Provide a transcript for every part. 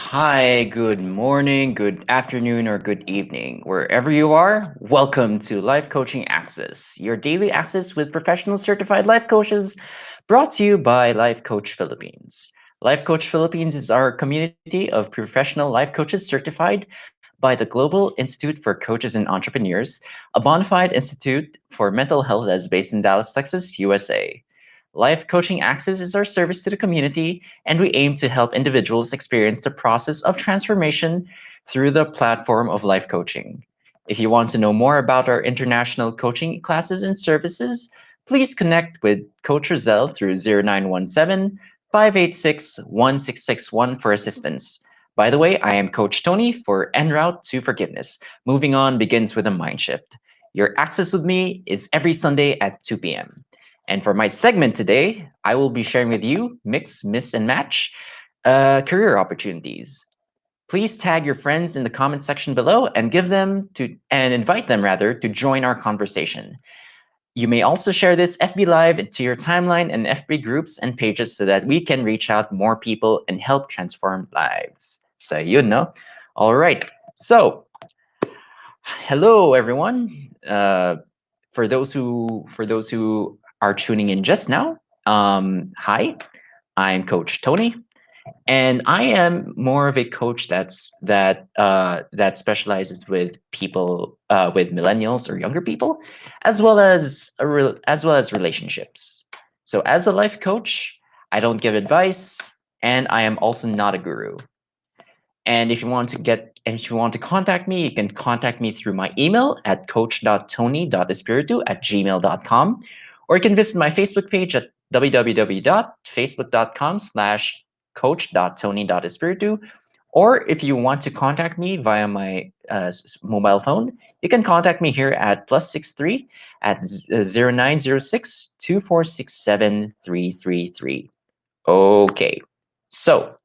Hi, good morning, good afternoon, or good evening. Wherever you are, welcome to Life Coaching Access, your daily access with professional certified life coaches, brought to you by Life Coach Philippines. Life Coach Philippines is our community of professional life coaches certified by the Global Institute for Coaches and Entrepreneurs, a bona fide institute for mental health that is based in Dallas, Texas, USA. Life Coaching Access is our service to the community, and we aim to help individuals experience the process of transformation through the platform of life coaching. If you want to know more about our international coaching classes and services, please connect with Coach Roselle through 0917 586 1661 for assistance. By the way, I am Coach Tony for En Route to Forgiveness. Moving on begins with a mind shift. Your access with me is every Sunday at 2 p.m. And for my segment today, I will be sharing with you mix, miss, and match career opportunities. Please tag your friends in the comment section below and invite them rather to join our conversation. You may also share this FB Live to your timeline and FB groups and pages so that we can reach out more people and help transform lives. So you know. All right. So hello everyone. For those who are tuning in just now, hi, I'm Coach Tony, and I am more of a coach that specializes with people with millennials or younger people, as well as relationships. So as a life coach, I don't give advice, and I am also not a guru. And if you want to contact me, you can contact me through my email at coach.tony.espiritu@gmail.com, or you can visit my Facebook page at www.facebook.com/coach.tony.espiritu. Or if you want to contact me via my mobile phone, you can contact me here at +63 at 0906 Okay, so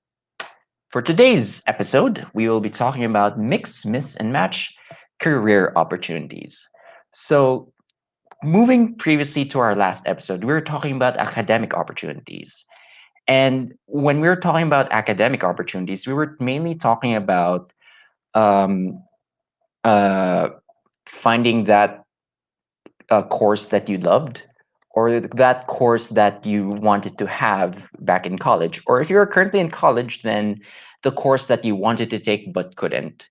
for today's episode, we will be talking about mix, miss, and match career opportunities. So, moving previously to our last episode, we were talking about academic opportunities. And when we were talking about academic opportunities, we were mainly talking about um, uh, finding that course that you loved, or that course that you wanted to have back in college. Or if you're currently in college, then the course that you wanted to take but couldn't.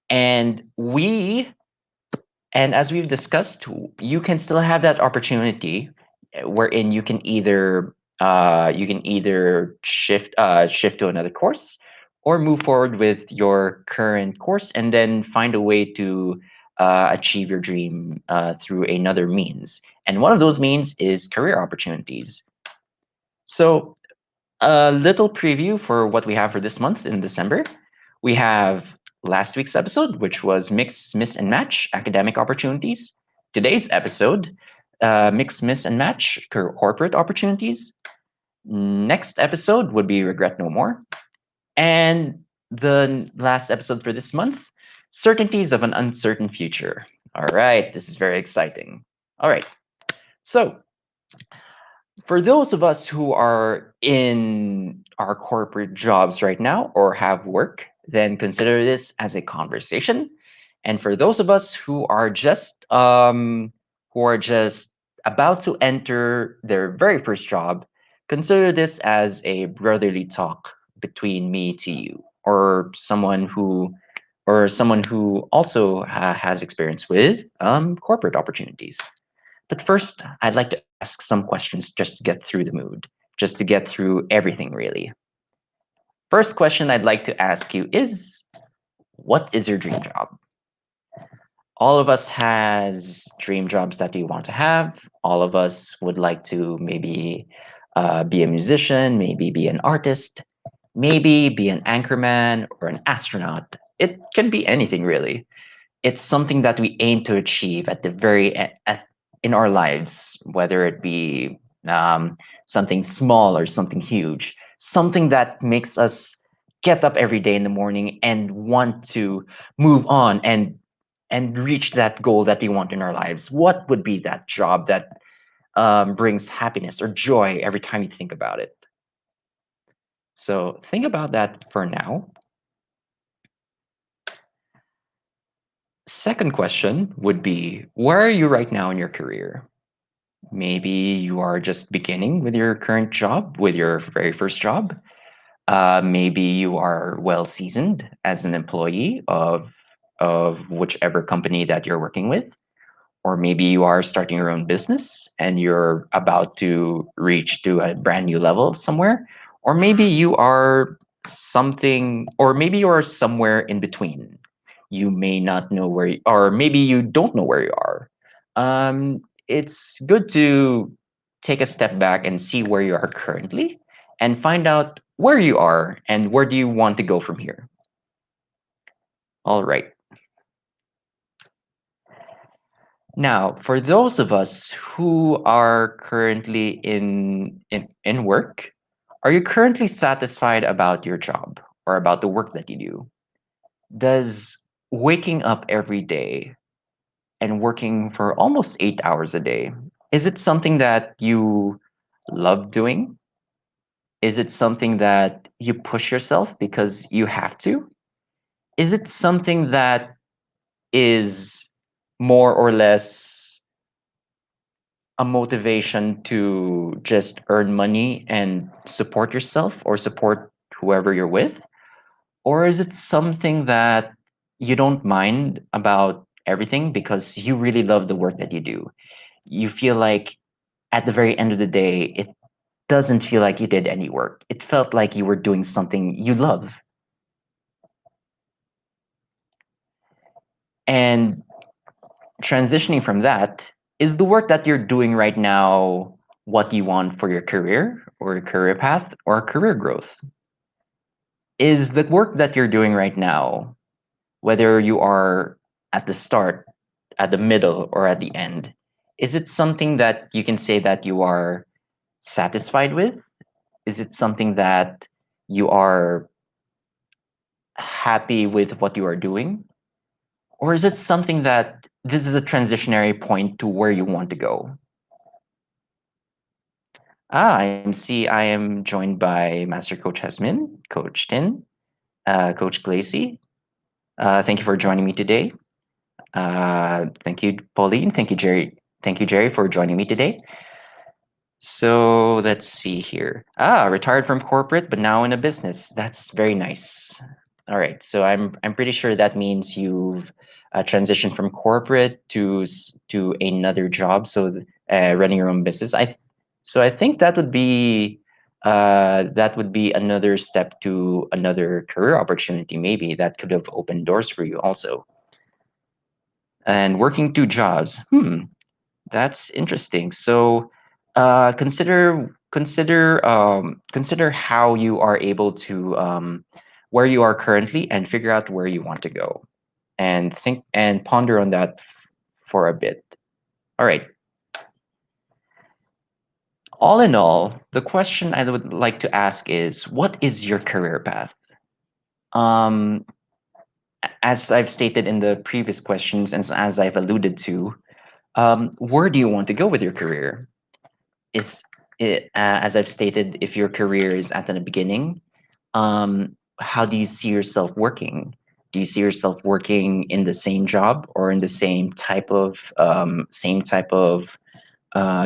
And we, and as we've discussed, you can still have that opportunity wherein you can either shift to another course or move forward with your current course and then find a way to achieve your dream through another means. And one of those means is career opportunities. So a little preview for what we have for this month in December. We have last week's episode, which was mix, miss, and match academic opportunities. Today's episode, mix, miss, and match corporate opportunities. Next episode would be regret no more. And the last episode for this month, certainties of an uncertain future. All right, this is very exciting. All right, so for those of us who are in our corporate jobs right now or have work, then consider this as a conversation. And for those of us who are just about to enter their very first job, consider this as a brotherly talk between me to you, or someone who also has experience with corporate opportunities. But first, I'd like to ask some questions just to get through the mood, just to get through everything, really. First question I'd like to ask you is, what is your dream job? All of us has dream jobs that we want to have. All of us would like to maybe be a musician, maybe be an artist, maybe be an anchorman or an astronaut. It can be anything, really. It's something that we aim to achieve at the in our lives, whether it be something small or something huge, something that makes us get up every day in the morning and want to move on and reach that goal that we want in our lives. What would be that job that brings happiness or joy every time you think about it? So think about that for now. Second question would be, where are you right now in your career? Maybe you are just beginning with your current job, with your very first job. Maybe you are well seasoned as an employee of whichever company that you're working with, or maybe you are starting your own business and you're about to reach to a brand new level somewhere, or maybe you are something, or maybe you are somewhere in between. You may not know where you, or maybe you don't know where you are. It's good to take a step back and see where you are currently and find out where you are and where do you want to go from here. All right. Now, for those of us who are currently in work, are you currently satisfied about your job or about the work that you do? Does waking up every day and working for almost 8 hours a day, is it something that you love doing? Is it something that you push yourself because you have to? Is it something that is more or less a motivation to just earn money and support yourself or support whoever you're with? Or is it something that you don't mind about everything because you really love the work that you do? You feel like at the very end of the day, it doesn't feel like you did any work. It felt like you were doing something you love. And transitioning from that, is the work that you're doing right now what you want for your career or your career path or career growth? Is the work that you're doing right now, whether you are at the start, at the middle, or at the end, is it something that you can say that you are satisfied with? Is it something that you are happy with what you are doing? Or is it something that this is a transitionary point to where you want to go? I am joined by Master Coach Hasmin, Coach Tin, Coach Glacy. Thank you for joining me today. Thank you, Pauline. Thank you, Jerry. Thank you, Jerry, for joining me today. So let's see here. Retired from corporate, but now in a business. That's very nice. All right. So I'm pretty sure that means you've transitioned from corporate to another job. So running your own business. I think that would be another step to another career opportunity. Maybe that could have opened doors for you also. And working two jobs. That's interesting. So, consider how you are able to where you are currently and figure out where you want to go, and think and ponder on that for a bit. All right. All in all, the question I would like to ask is, what is your career path? Um, as I've stated in the previous questions, and as I've alluded to, where do you want to go with your career? Is it, as I've stated, if your career is at the beginning, how do you see yourself working? Do you see yourself working in the same job or in the same type of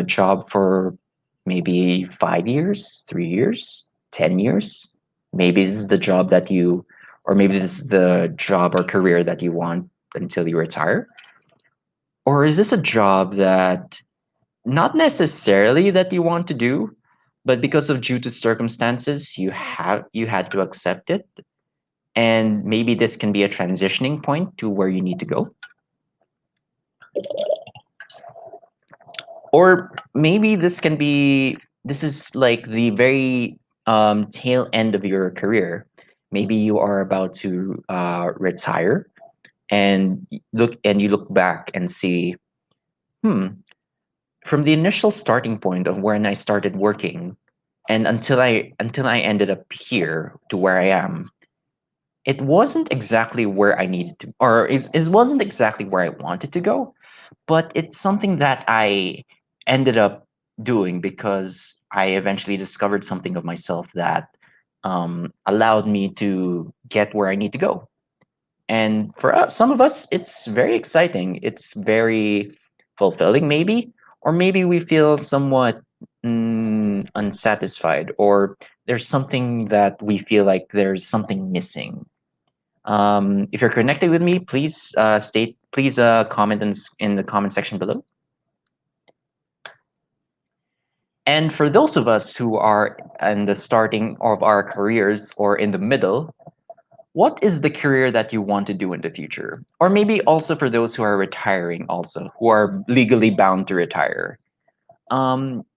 job for maybe 5 years, 3 years, 10 years? Maybe this is the job that you, or maybe this is the job or career that you want until you retire, or is this a job that not necessarily that you want to do, but because of due to circumstances, you had to accept it, and maybe this can be a transitioning point to where you need to go, or maybe this is like the very tail end of your career. Maybe you are about to retire, and you look back and see, hmm, from the initial starting point of when I started working and until I ended up here to where I am, it wasn't exactly where I needed to, or it wasn't exactly where I wanted to go, but it's something that I ended up doing because I eventually discovered something of myself that allowed me to get where I need to go. And for us, some of us, it's very exciting. It's very fulfilling, maybe, or maybe we feel somewhat unsatisfied, or there's something that we feel like there's something missing. If you're connected with me, please please comment in the comment section below. And for those of us who are in the starting of our careers or in the middle, what is the career that you want to do in the future? Or maybe also for those who are retiring, also who are legally bound to retire.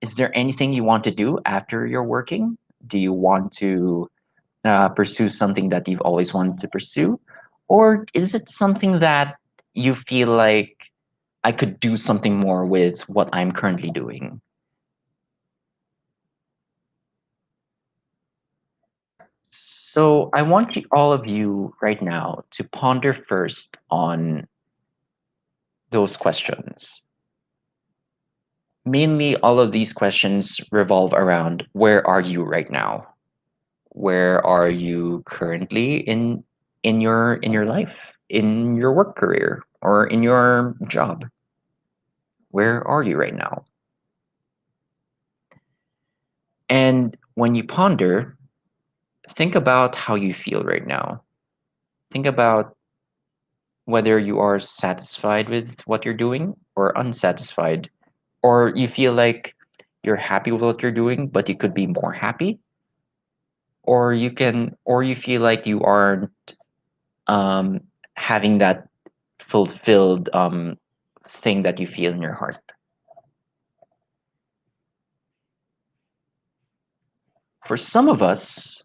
Is there anything you want to do after you're working? Do you want to pursue something that you've always wanted to pursue? Or is it something that you feel like I could do something more with what I'm currently doing? So I want all of you right now to ponder first on those questions. Mainly, all of these questions revolve around where are you right now? Where are you currently in your life, in your work career, or in your job? Where are you right now? And when you ponder, think about how you feel right now. Think about whether you are satisfied with what you're doing or unsatisfied, or you feel like you're happy with what you're doing, but you could be more happy, or you feel like you aren't um, having that fulfilled thing that you feel in your heart. For some of us,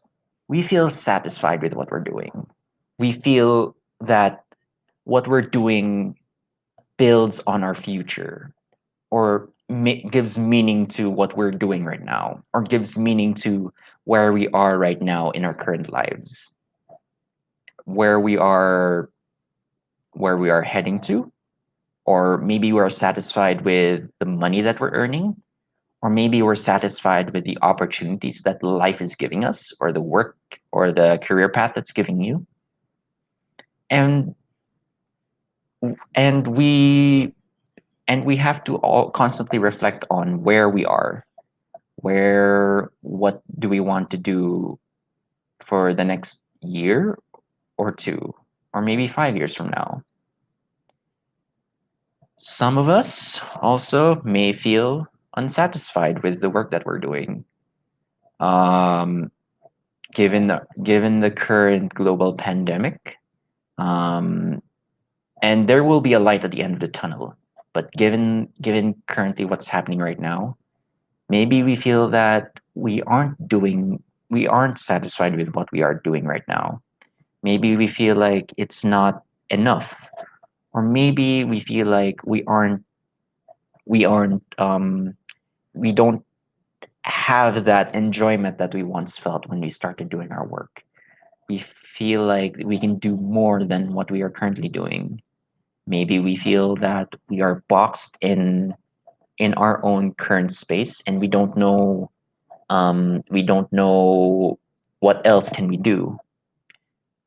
we feel satisfied with what we're doing. We feel that what we're doing builds on our future, or gives meaning to what we're doing right now, or gives meaning to where we are right now in our current lives, where we are where we are heading to, or maybe we're satisfied with the money that we're earning, or maybe we're satisfied with the opportunities that life is giving us, or the work or the career path that's giving you. And and we and we have to all constantly reflect on where we are, what do we want to do for the next year or two, or maybe 5 years from now. Some of us also may feel unsatisfied with the work that we're doing. Um, given the current global pandemic, um, and there will be a light at the end of the tunnel. But given currently what's happening right now, maybe we feel that we aren't satisfied with what we are doing right now. Maybe we feel like it's not enough, or maybe we feel like we aren't we don't have that enjoyment that we once felt when we started doing our work. We feel like we can do more than what we are currently doing. Maybe we feel that we are boxed in our own current space, and we don't know what else can we do.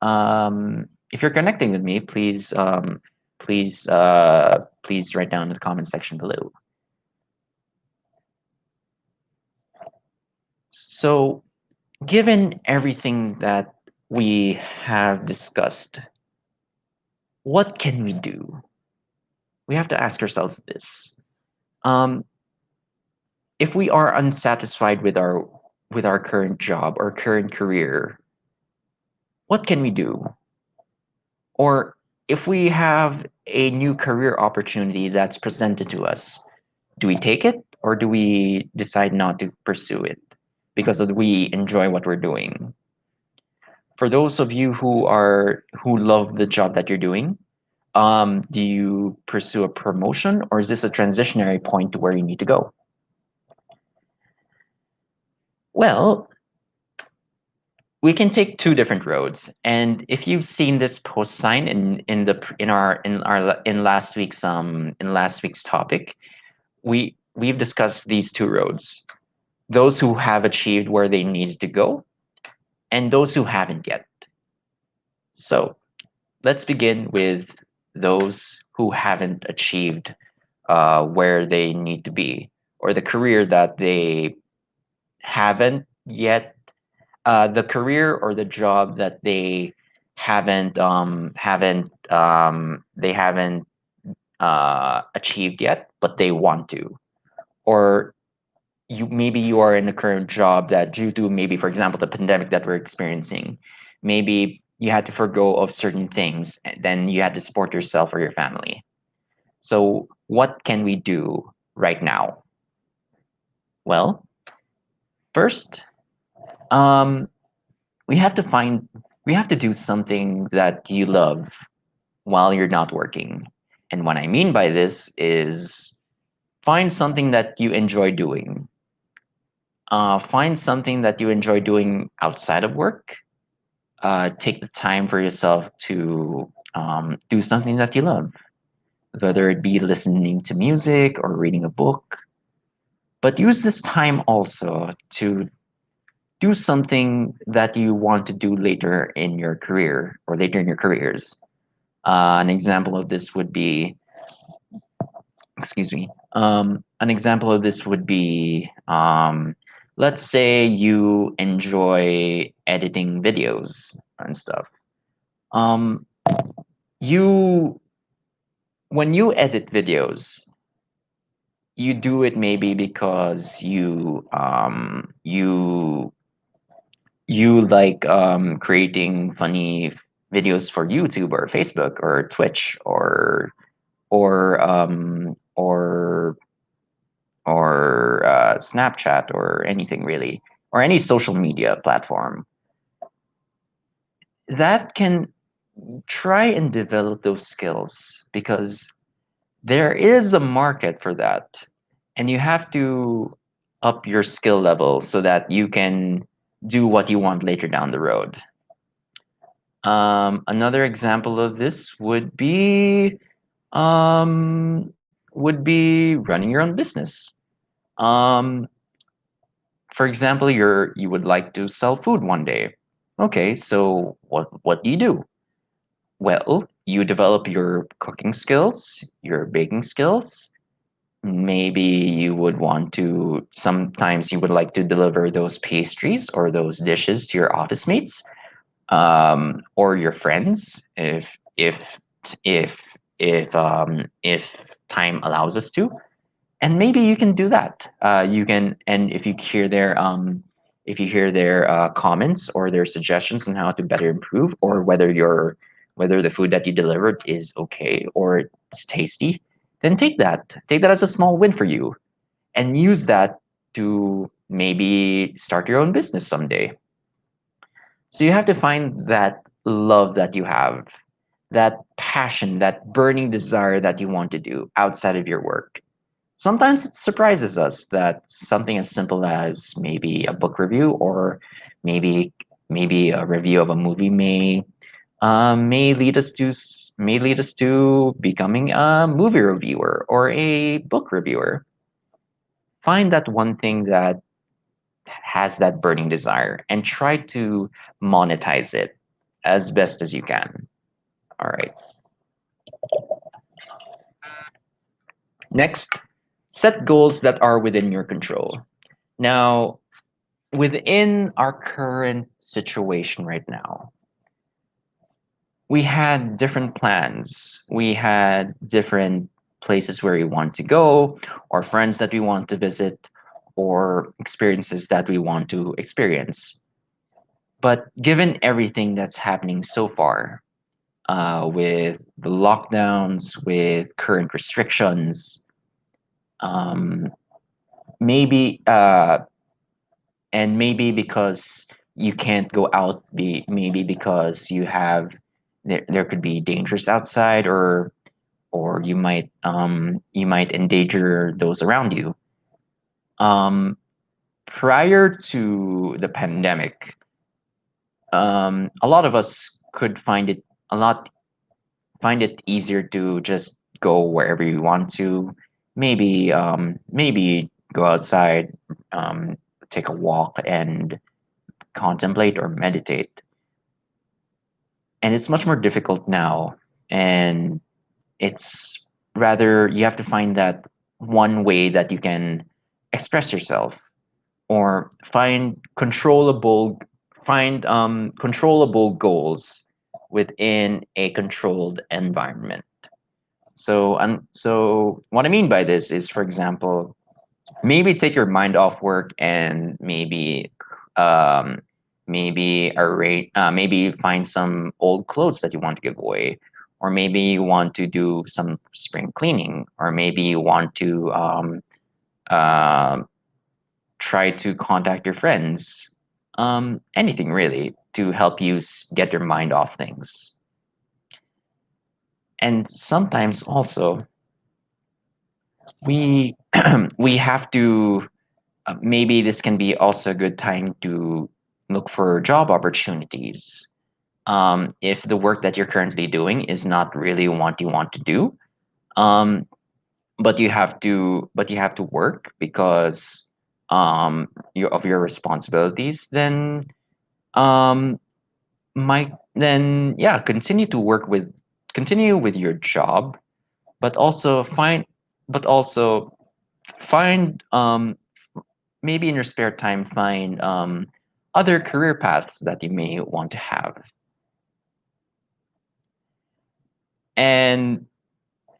If you're connecting with me, please write down in the comment section below. So, given everything that we have discussed, what can we do? We have to ask ourselves this. Um, if we are unsatisfied with our current job or current career, what can we do? Or if we have a new career opportunity that's presented to us, do we take it, or do we decide not to pursue it because we enjoy what we're doing? For those of you who love the job that you're doing, do you pursue a promotion, or is this a transitionary point to where you need to go? Well, we can take two different roads, and if you've seen this post sign in last week's topic, we've discussed these two roads: those who have achieved where they needed to go, and those who haven't yet. So let's begin with those who haven't achieved where they need to be, or the career that they haven't yet, the career or the job that they haven't achieved yet, but they want to. Or you are in a current job that, due to, maybe for example, the pandemic that we're experiencing, maybe you had to forego of certain things, and then you had to support yourself or your family. So what can we do right now? Well, first, um, we have to find we have to do something that you love while you're not working. And what I mean by this is, find something that you enjoy doing. Find something that you enjoy doing outside of work. Take the time for yourself to do something that you love, whether it be listening to music or reading a book. But use this time also to do something that you want to do later in your career or later in your careers. An example of this would be, excuse me, an example of this would be, let's say you enjoy editing videos and stuff. Um, you When you edit videos, you do it maybe because you like creating funny videos for YouTube or Facebook or Twitch or Snapchat or anything really, or any social media platform. That can try and develop those skills, because there is a market for that, and you have to up your skill level so that you can do what you want later down the road. Another example of this would be running your own business. Um, for example, you would like to sell food one day. Okay, so what do you do? Well, you develop your cooking skills, your baking skills. Maybe you would want to, sometimes you would like to deliver those pastries or those dishes to your office mates, or your friends, if if if time allows us to. And maybe you can do that. You can, and if you hear their comments or their suggestions on how to better improve, or whether the food that you delivered is okay or it's tasty, then take that as a small win for you, and use that to maybe start your own business someday. So you have to find that love that you have, that passion, that burning desire that you want to do outside of your work. Sometimes it surprises us that something as simple as maybe a book review, or maybe maybe a review of a movie may lead us to becoming a movie reviewer or a book reviewer. Find that one thing that has that burning desire and try to monetize it as best as you can. All right. Next, set goals that are within your control. Now, within our current situation right now, we had different plans. We had different places where we want to go, or friends that we want to visit, or experiences that we want to experience. But given everything that's happening so far, with the lockdowns, with current restrictions, um, maybe and maybe because you can't go out, maybe because there could be dangers outside, or you might endanger those around you. um Prior to the pandemic, a lot of us could a lot find it easier to just go wherever you want to. Maybe go outside, take a walk and contemplate or meditate. and it's much more difficult now. And it's rather you have to find that one way that you can express yourself, or find controllable goals within a controlled environment. So what I mean by this is, for example, maybe take your mind off work and um, maybe find some old clothes that you want to give away, or maybe you want to do some spring cleaning, or maybe you want to uh, try to contact your friends. Anything really to help you get your mind off things. And sometimes also we we have to maybe this can be also a good time to look for job opportunities. If the work that you're currently doing is not really what you want to do, um, but you have to work because of your responsibilities, then um, might then yeah continue with your job, but also but also find maybe in your spare time find other career paths that you may want to have. And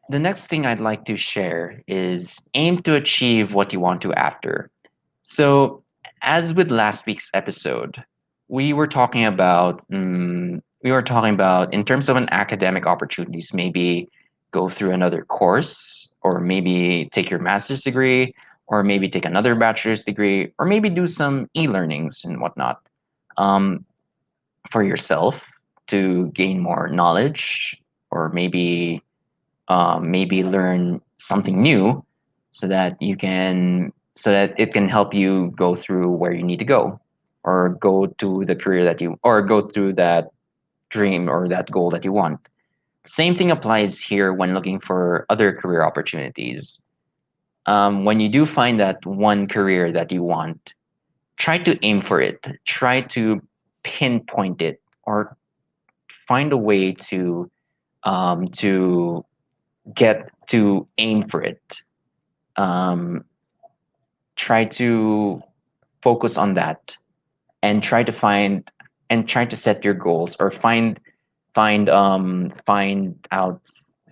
the next thing I'd like to share is aim to achieve what you want to after. So, as with last week's episode, we were talking about in terms of an academic opportunities, maybe go through another course, or maybe take your master's degree, or maybe take another bachelor's degree, or maybe do some e-learnings and whatnot um, for yourself to gain more knowledge, or maybe learn something new so that it can help you go through where you need to go, or go to the career that you or go through that dream or that goal that you want. Same thing applies here when looking for other career opportunities. When you do find that one career that you want, try to aim for it, try to pinpoint it, or find a way to get to aim for it. um, Try to focus on that, and try to set your goals, or find out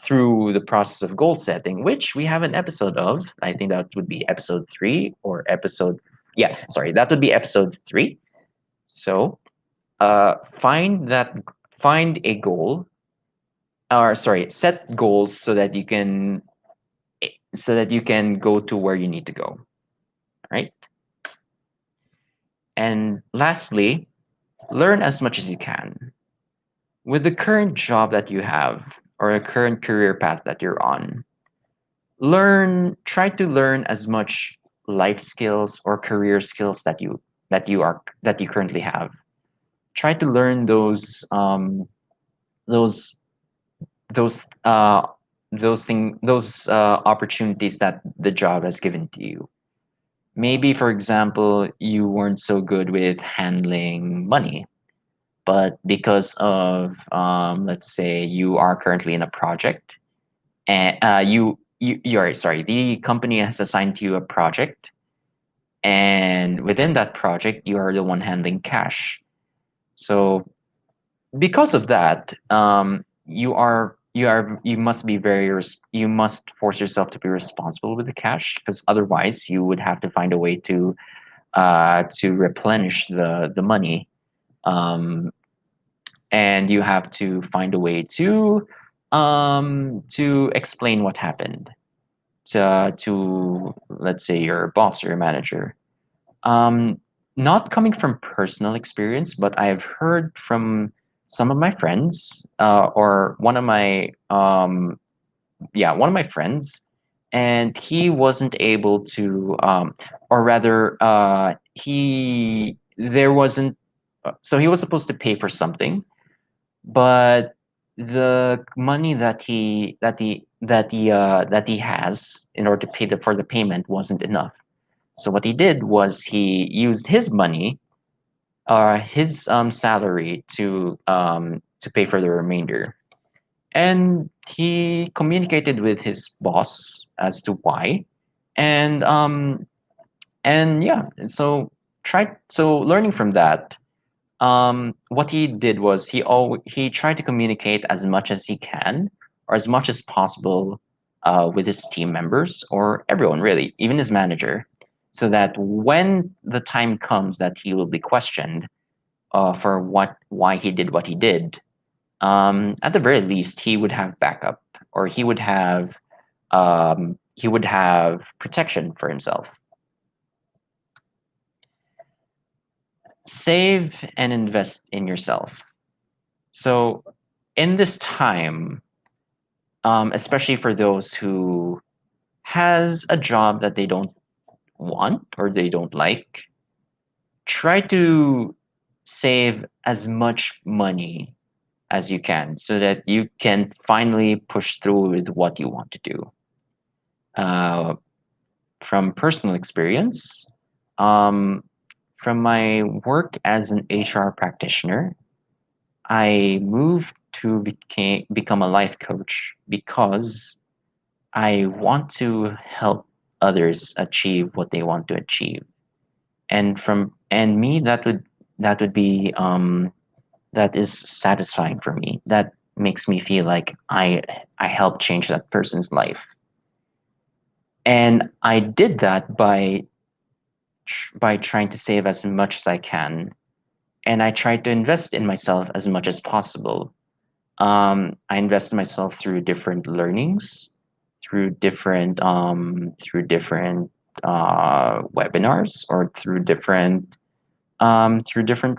through the process of goal setting, which we have an episode of. I think that would be episode 3, or episode yeah, sorry, that would be episode 3. So uh find that find a goal, or sorry, set goals so that you can go to where you need to go, right? And lastly, learn as much as you can. With the current job that you have, or a current career path that you're on, try to learn as much life skills or career skills that you currently have. Try to learn those those uh those opportunities that the job has given to you. Maybe, for example, you weren't so good with handling money, but because of let's say you are currently in a project, and you are sorry, the company has assigned you a project, and within that project you are the one handling cash. So because of that, you must force yourself to be responsible with the cash, because otherwise you would have to find a way to replenish the money, um, and you have to find a way to explain what happened to let's say your boss or your manager. um Not coming from personal experience, but I've heard from some of my friends, or one of my friends, and he wasn't able to or rather he there wasn't so he was supposed to pay for something, but the money that he has in order to for the payment wasn't enough. So what he did was he used his money, his salary, to pay for the remainder. And he communicated with his boss as to why. And yeah, so learning from that, what he did was he tried to communicate as much as he can or as much as possible with his team members or everyone really, even his manager, so that when the time comes that he will be questioned for why he did what he did, at the very least he would have backup or he would have protection for himself. Save and invest in yourself. So in this time, especially for those who has a job that they don't want or they don't like, try to save as much money as you can so that you can finally push through with what you want to do. Uh, from personal experience, um, from my work as an HR practitioner, I moved to become a life coach because I want to help others achieve what they want to achieve. And me that would be that is satisfying for me. That makes me feel like I helped change that person's life. And I did that by trying to save as much as I can, and I tried to invest in myself as much as possible. I invest in myself through different learnings, through different webinars, or through different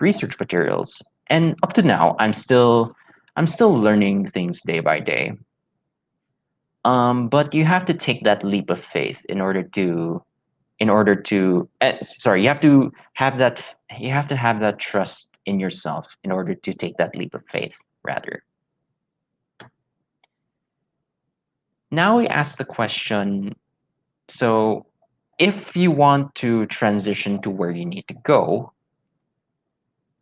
research materials. And up to now, I'm still learning things day by day. But you have to take that leap of faith in order to sorry you have to have that trust in yourself in order to take that leap of faith rather. Now we ask the question, so if you want to transition to where you need to go,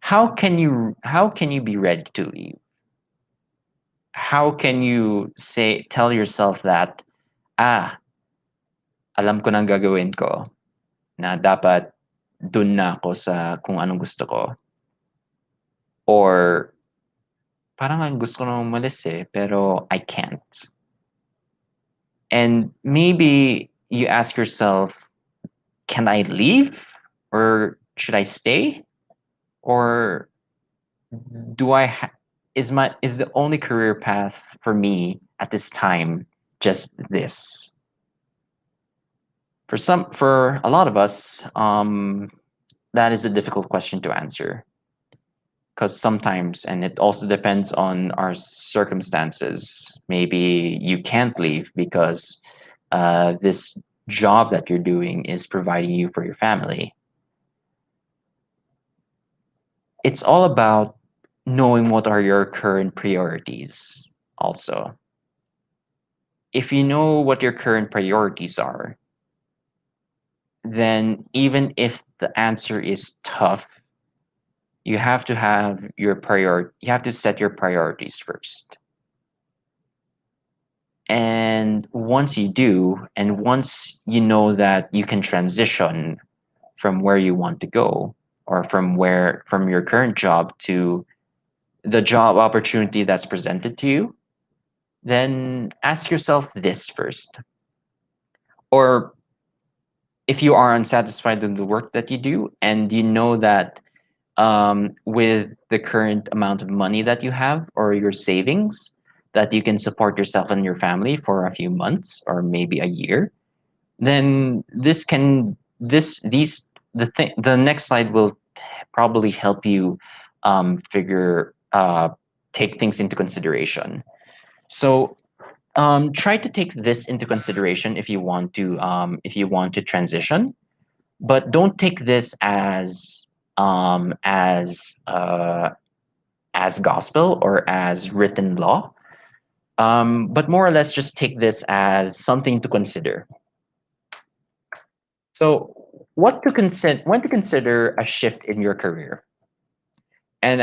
how can you be ready to leave? How can you tell yourself that, ah, alam ko nang gagawin ko, na dapat dun na ako sa kung anong gusto ko? Or parang ang gusto ko nang umalis pero I can't. And maybe you ask yourself, can I leave? Or should I stay? Or do I ha- is the only career path for me at this time just this? For a lot of us, that is a difficult question to answer because sometimes, and it also depends on our circumstances. Maybe you can't leave because this job that you're doing is providing you for your family. It's all about knowing what are your current priorities also. If you know what your current priorities are, then even if the answer is tough, you have to you have to set your priorities first. And once you do, and once you know that you can transition from where you want to go or from your current job to the job opportunity that's presented to you, then ask yourself this first. Or if you are unsatisfied with the work that you do and you know that with the current amount of money that you have or your savings, that you can support yourself and your family for a few months or maybe a year, then the next slide will probably help you figure take things into consideration. So try to take this into consideration if you want to transition, but don't take this um, as uh, as gospel or as written law. But more or less, just take this as something to consider. So, when to consider a shift in your career? And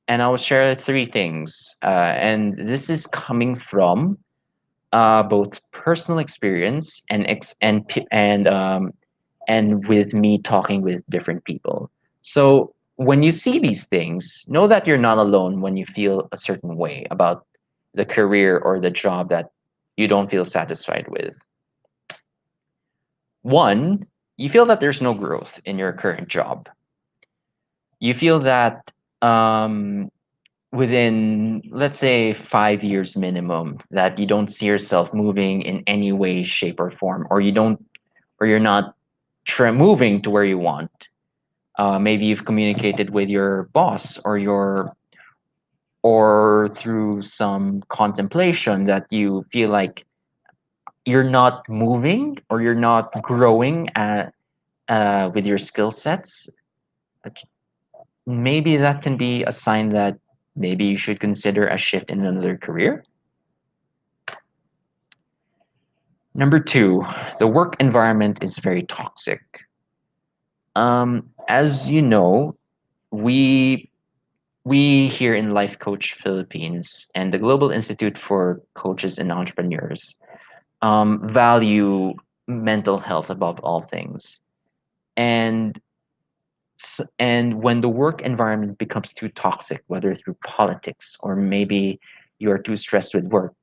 and I will share three things. And this is coming from both personal experience and with me talking with different people. So when you see these things, know that you're not alone when you feel a certain way about the career or the job that you don't feel satisfied with. One, you feel that there's no growth in your current job. You feel that within, let's say, 5 years minimum, that you don't see yourself moving in any way, shape, or form, or you're not moving to where you want. Maybe you've communicated with your boss or through some contemplation that you feel like you're not moving or you're not growing with your skill sets. Maybe that can be a sign that maybe you should consider a shift in another career. Number two, the work environment is very toxic. As you know, we we here in Life Coach Philippines and the Global Institute for Coaches and Entrepreneurs value mental health above all things. And and when the work environment becomes too toxic, whether through politics or maybe you are too stressed with work,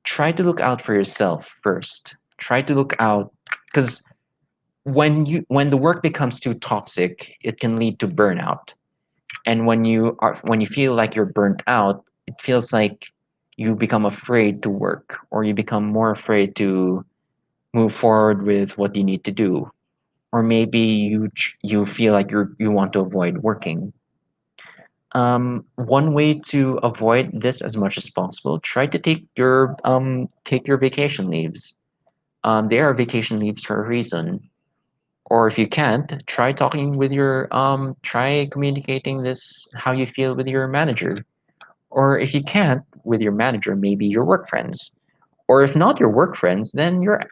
try to look out for yourself first. Try to look out because when the work becomes too toxic, it can lead to burnout. And when you feel like you're burnt out, it feels like you become afraid to work or you become more afraid to move forward with what you need to do. Or maybe you feel like you want to avoid working. One way to avoid this as much as possible, try to take your vacation leaves. They are vacation leaves for a reason. Or if you can't, try communicating this how you feel with your manager. Or if you can't with your manager, maybe your work friends. Or if not your work friends, then your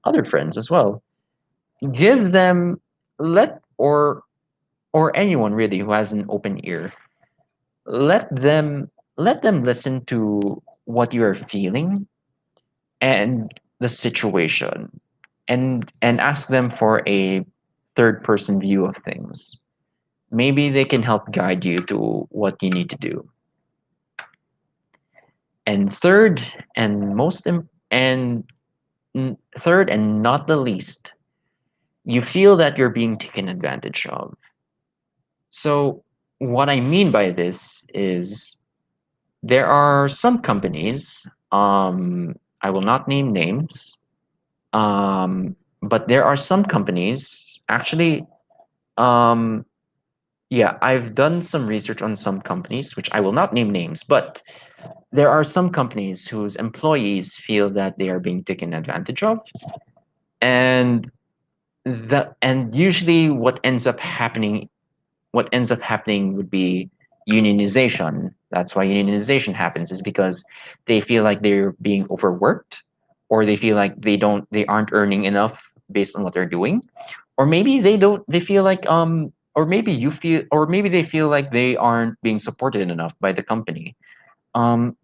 other friends as well. Give them let or anyone really who has an open ear. Let them let them listen to what you are feeling and the situation, and ask them for a third person view of things. Maybe they can help guide you to what you need to do. And third and not the least, you feel that you're being taken advantage of. So what I mean by this is there are some companies, I will not name names, but there are some companies actually, um, yeah, I've done some research on some companies, which I will not name names, but there are some companies whose employees feel that they are being taken advantage of, and usually what ends up happening would be unionization. That's why unionization happens, is because they feel like they're being overworked, or they feel like they aren't earning enough based on what they're doing, or maybe they don't they feel like or maybe they feel like they aren't being supported enough by the company. Um,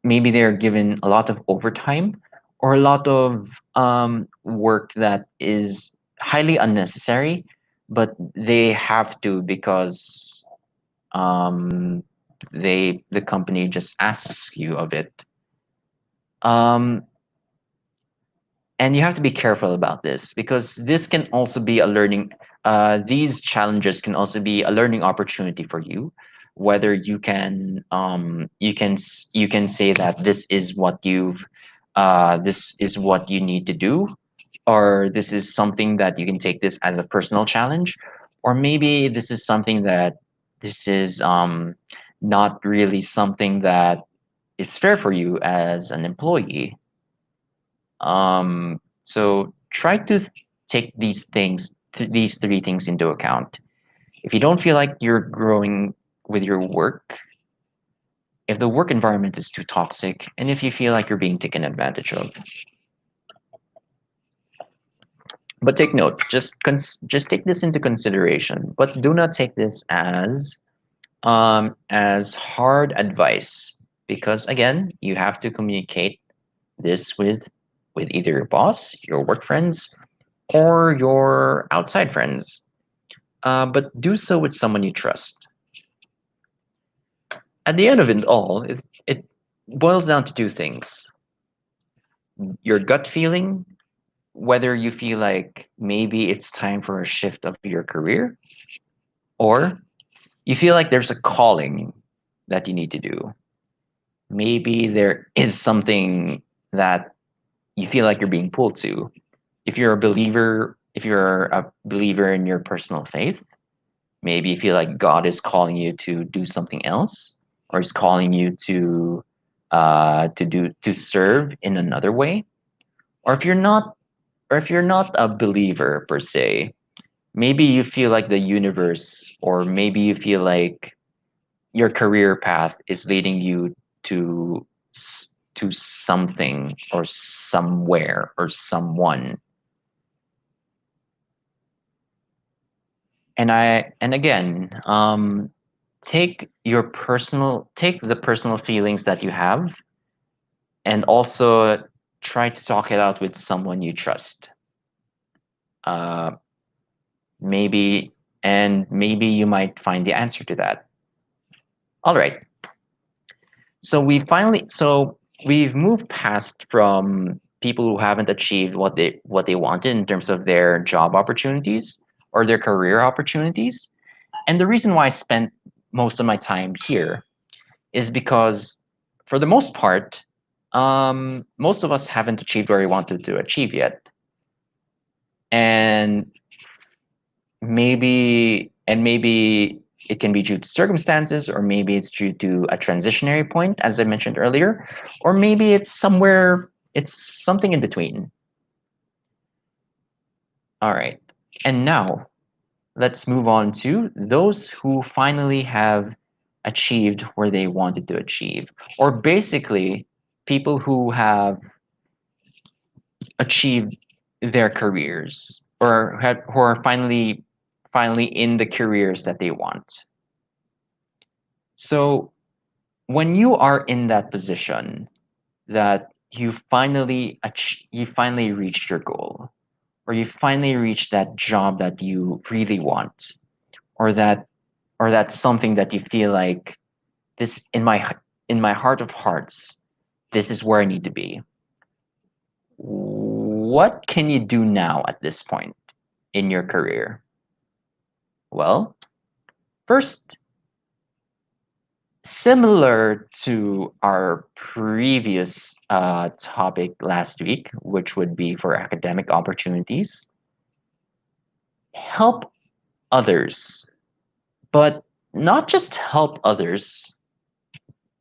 Maybe they're given a lot of overtime or a lot of work that is highly unnecessary, but they have to because the company just asks you of it. Um, and you have to be careful about this because this can also be a learning. These challenges can also be a learning opportunity for you, whether you can say that this is what you need to do, or this is something that you can take this as a personal challenge, or maybe this is not really something that is fair for you as an employee. So try to take these three things into account. If you don't feel like you're growing with your work, if the work environment is too toxic, and if you feel like you're being taken advantage of. But take note, just take this into consideration, but do not take this as hard advice, because again, you have to communicate this with either your boss, your work friends, or your outside friends. But do so with someone you trust. At the end of it all, it boils down to two things: your gut feeling, whether you feel like maybe it's time for a shift of your career, or you feel like there's a calling that you need to do. Maybe there is something that you feel like you're being pulled to. If you're a believer in your personal faith, maybe you feel like God is calling you to do something else, or is calling you to serve in another way. Or if you're not a believer per se, maybe you feel like the universe, or maybe you feel like your career path is leading you to to something or somewhere or someone. And again, take the personal feelings that you have, and also try to talk it out with someone you trust. Uh, maybe maybe you might find the answer to that. All right. So we've moved past from people who haven't achieved what they wanted in terms of their job opportunities or their career opportunities. And the reason why I spent most of my time here is because, for the most part, most of us haven't achieved where we wanted to achieve yet. And maybe it can be due to circumstances, or maybe it's due to a transitionary point, as I mentioned earlier, or maybe it's something in between. All right. And now let's move on to those who finally have achieved where they wanted to achieve, or basically people who have achieved their careers, or who are finally in the careers that they want. So when you are in that position, that you finally reached your goal, or you finally reached that job that you really want, or that's something that you feel like, this in my heart of hearts, this is where I need to be. What can you do now at this point in your career? Well, first, similar to our previous topic last week, which would be for academic opportunities, help others, but not just help others,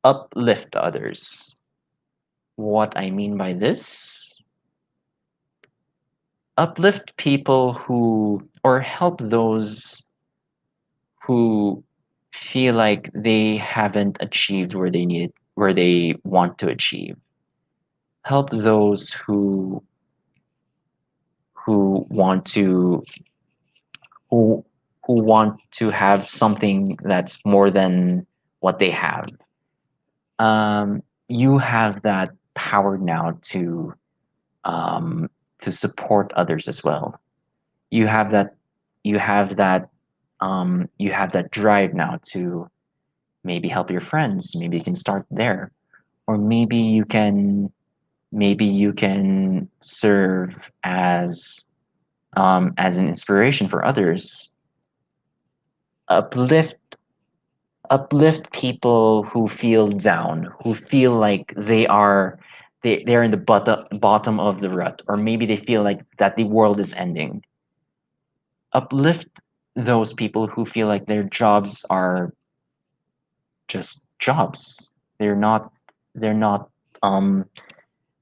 uplift others. What I mean by this: uplift people or help those who feel like they haven't achieved where they want to achieve. Help those who want to who who want to have something that's more than what they have. You have that power now um, to support others as well. You have that you have that you have that drive now to maybe help your friends. Maybe you can start there, or maybe you can serve as an inspiration for others. Uplift uplift people who feel down, who feel like they're in the bottom of the rut, or maybe they feel like that the world is ending. Uplift those people who feel like their jobs are just jobs. They're not um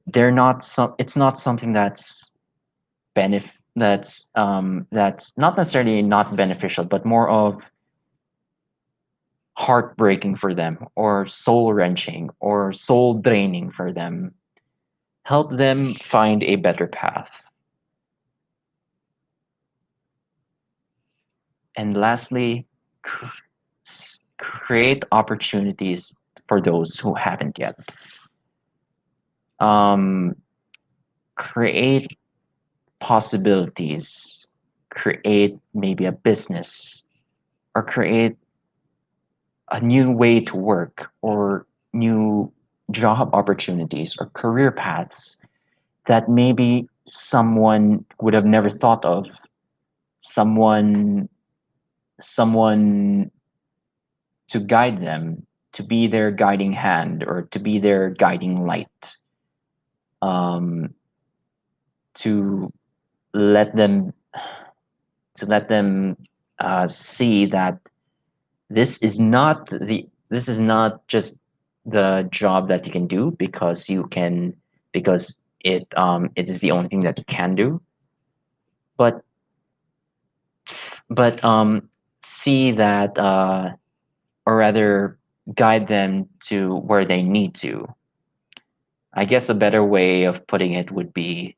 they're not some it's not something benef that's not necessarily not beneficial, but more of heartbreaking for them, or soul wrenching, or soul draining for them. Help them find a better path. And lastly, create opportunities for those who haven't yet. Um, create possibilities, create maybe a business, or create a new way to work, or new job opportunities or career paths that maybe someone would have never thought of. Someone to guide them, to be their guiding hand or to be their guiding light, um, to let them see that this is not just the job that you can do because it is the only thing that you can do, but but see that or rather guide them to where they need to. I guess a better way of putting it would be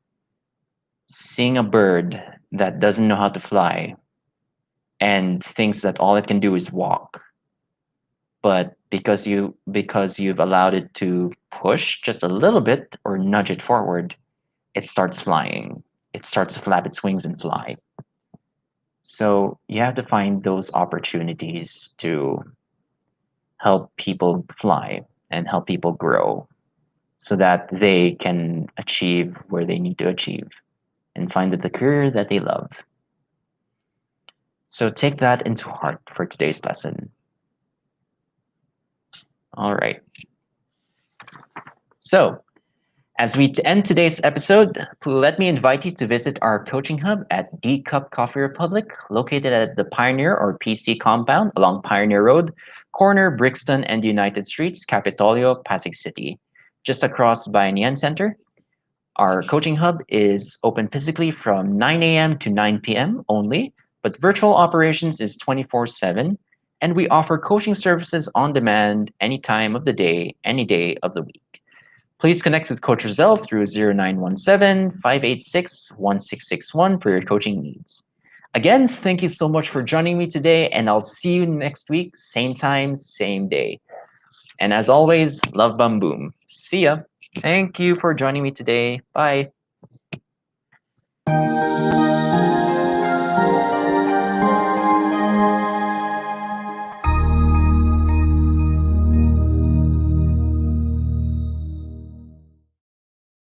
seeing a bird that doesn't know how to fly and thinks that all it can do is walk. But because you've allowed it to push just a little bit or nudge it forward, it starts flying. It starts to flap its wings and fly. So you have to find those opportunities to help people fly and help people grow so that they can achieve where they need to achieve and find the career that they love. So take that into heart for today's lesson. All right. So, as we end today's episode, let me invite you to visit our coaching hub at D Cup Coffee Republic, located at the Pioneer or PC compound along Pioneer Road, corner Brixton and United Streets, Capitolio, Pasig City, just across by Nian Center. Our coaching hub is open physically from 9 a.m. to 9 p.m. only, but virtual operations is 24/7, and we offer coaching services on demand any time of the day, any day of the week. Please connect with Coach Roselle through 0917-586-1661 for your coaching needs. Again, thank you so much for joining me today, and I'll see you next week, same time, same day. And as always, love, bum, boom. See ya. Thank you for joining me today. Bye.